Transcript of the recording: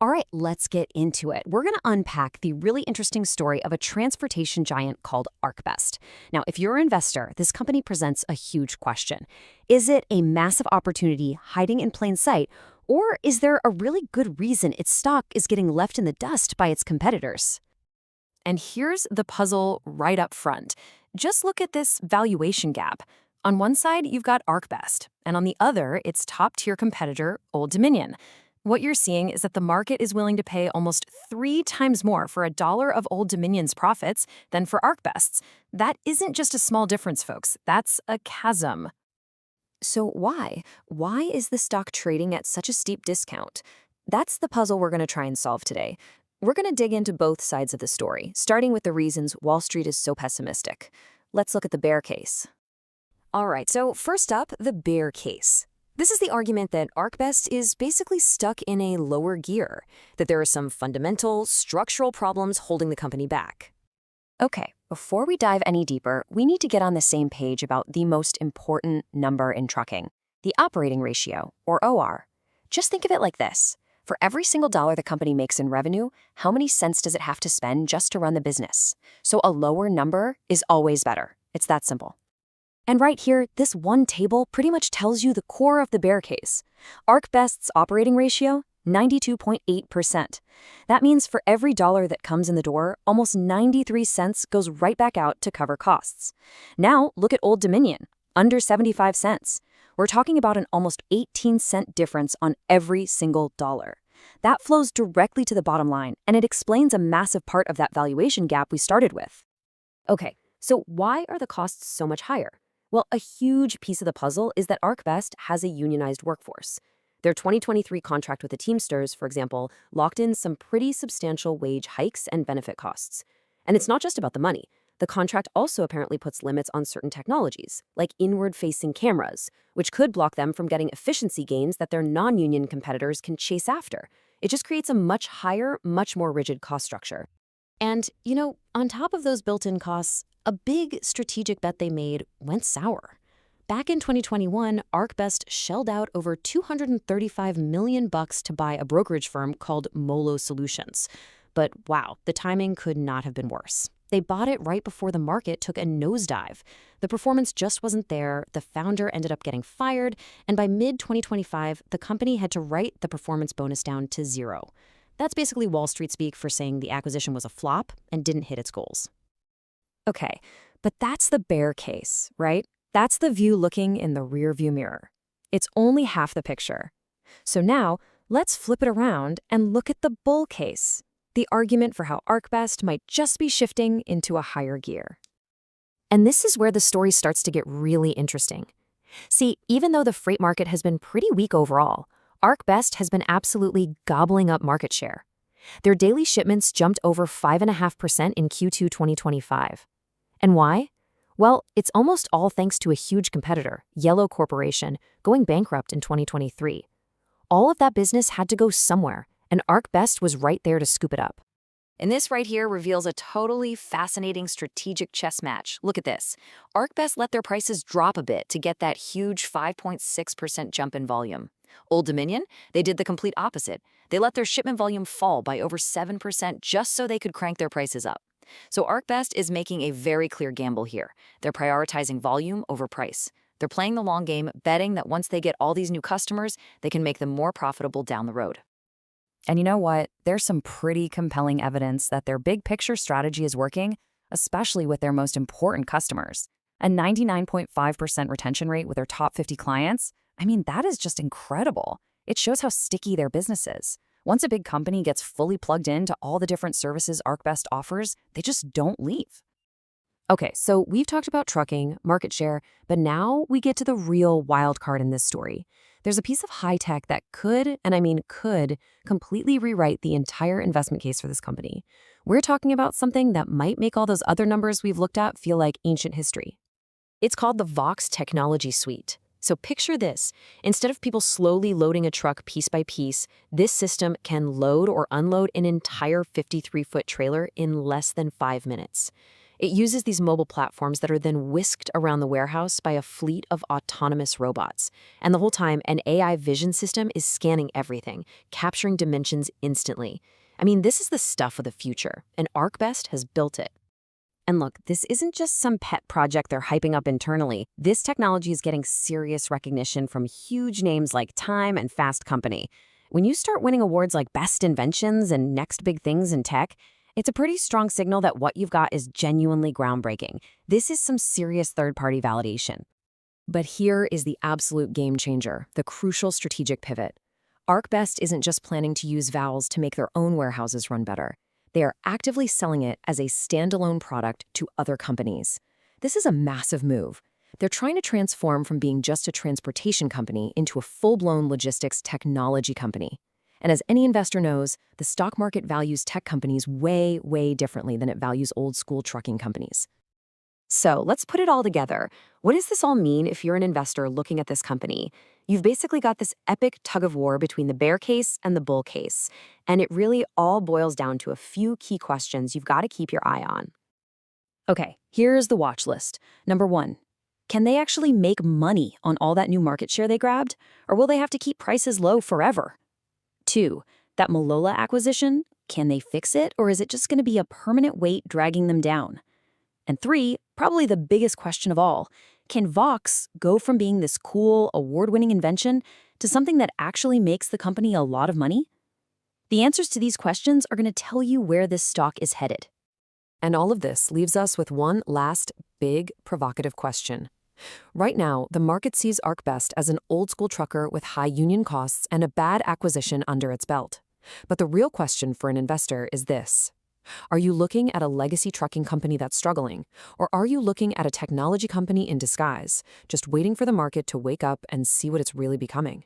All right, let's get into it. We're going to unpack the really interesting story of a transportation giant called ArcBest. Now, if you're an investor, this company presents a huge question. Is it a massive opportunity hiding in plain sight, or is there a really good reason its stock is getting left in the dust by its competitors? And here's the puzzle right up front. Just look at this valuation gap. On one side, you've got ArcBest, and on the other, its top-tier competitor, Old Dominion. What you're seeing is that the market is willing to pay almost 3 times more for $1 of Old Dominion's profits than for ArcBest's. That isn't just a small difference, folks. That's a chasm. So why? Why is the stock trading at such a steep discount? That's the puzzle we're going to try and solve today. We're going to dig into both sides of the story, starting with the reasons Wall Street is so pessimistic. Let's look at the bear case. All right, so first up, the bear case. This is the argument that ArcBest is basically stuck in a lower gear, that there are some fundamental, structural problems holding the company back. Okay, before we dive any deeper, we need to get on the same page about the most important number in trucking, the operating ratio, or OR. Just think of it like this. For every single dollar the company makes in revenue, how many cents does it have to spend just to run the business? So a lower number is always better. It's that simple. And right here, this one table pretty much tells you the core of the bear case. ArcBest's operating ratio, 92.8%. That means for every dollar that comes in the door, almost 93 cents goes right back out to cover costs. Now, look at Old Dominion, under 75 cents. We're talking about an almost 18-cent difference on every single dollar. That flows directly to the bottom line, and it explains a massive part of that valuation gap we started with. Okay, so why are the costs so much higher? Well, a huge piece of the puzzle is that ArcBest has a unionized workforce. Their 2023 contract with the Teamsters, for example, locked in some pretty substantial wage hikes and benefit costs. And it's not just about the money. The contract also apparently puts limits on certain technologies, like inward-facing cameras, which could block them from getting efficiency gains that their non-union competitors can chase after. It just creates a much higher, much more rigid cost structure. And, on top of those built-in costs, a big strategic bet they made went sour. Back in 2021, ArcBest shelled out over $235 million to buy a brokerage firm called Molo Solutions. But wow, the timing could not have been worse. They bought it right before the market took a nosedive. The performance just wasn't there, the founder ended up getting fired, and by mid-2025, the company had to write the performance bonus down to 0. That's basically Wall Street speak for saying the acquisition was a flop and didn't hit its goals. Okay, but that's the bear case, right? That's the view looking in the rearview mirror. It's only half the picture. So now, let's flip it around and look at the bull case, the argument for how ArcBest might just be shifting into a higher gear. And this is where the story starts to get really interesting. See, even though the freight market has been pretty weak overall, ArcBest has been absolutely gobbling up market share. Their daily shipments jumped over 5.5% in Q2 2025. And why? Well, it's almost all thanks to a huge competitor, Yellow Corporation, going bankrupt in 2023. All of that business had to go somewhere, and ArcBest was right there to scoop it up. And this right here reveals a totally fascinating strategic chess match. Look at this. ArcBest let their prices drop a bit to get that huge 5.6% jump in volume. Old Dominion, they did the complete opposite. They let their shipment volume fall by over 7% just so they could crank their prices up. So ArcBest is making a very clear gamble here. They're prioritizing volume over price. They're playing the long game, betting that once they get all these new customers, they can make them more profitable down the road. And you know what? There's some pretty compelling evidence that their big picture strategy is working, especially with their most important customers. A 99.5% retention rate with their top 50 clients, that is just incredible. It shows how sticky their business is. Once a big company gets fully plugged into all the different services ArcBest offers, they just don't leave. Okay, so we've talked about trucking, market share, but now we get to the real wild card in this story. There's a piece of high tech that could, and I mean could, completely rewrite the entire investment case for this company. We're talking about something that might make all those other numbers we've looked at feel like ancient history. It's called the Vox Technology Suite. So picture this. Instead of people slowly loading a truck piece by piece, this system can load or unload an entire 53-foot trailer in less than 5 minutes. It uses these mobile platforms that are then whisked around the warehouse by a fleet of autonomous robots. And the whole time, an AI vision system is scanning everything, capturing dimensions instantly. I mean, this is the stuff of the future, and ArcBest has built it. And look, this isn't just some pet project they're hyping up internally. This technology is getting serious recognition from huge names like Time and Fast Company. When you start winning awards like Best Inventions and Next Big Things in Tech, it's a pretty strong signal that what you've got is genuinely groundbreaking. This is some serious third-party validation. But here is the absolute game changer, the crucial strategic pivot. ArcBest isn't just planning to use vowels to make their own warehouses run better. They are actively selling it as a standalone product to other companies. This is a massive move. They're trying to transform from being just a transportation company into a full-blown logistics technology company. And as any investor knows, the stock market values tech companies way, way differently than it values old-school trucking companies. So let's put it all together. What does this all mean if you're an investor looking at this company? You've basically got this epic tug-of-war between the bear case and the bull case, and it really all boils down to a few key questions you've got to keep your eye on. Okay, here's the watch list. Number 1, can they actually make money on all that new market share they grabbed, or will they have to keep prices low forever? 2, that Malola acquisition, can they fix it, or is it just going to be a permanent weight dragging them down? And 3, probably the biggest question of all, can Vox go from being this cool, award-winning invention to something that actually makes the company a lot of money? The answers to these questions are going to tell you where this stock is headed. And all of this leaves us with one last big, provocative question. Right now, the market sees ArcBest as an old-school trucker with high union costs and a bad acquisition under its belt. But the real question for an investor is this. Are you looking at a legacy trucking company that's struggling, or are you looking at a technology company in disguise, just waiting for the market to wake up and see what it's really becoming?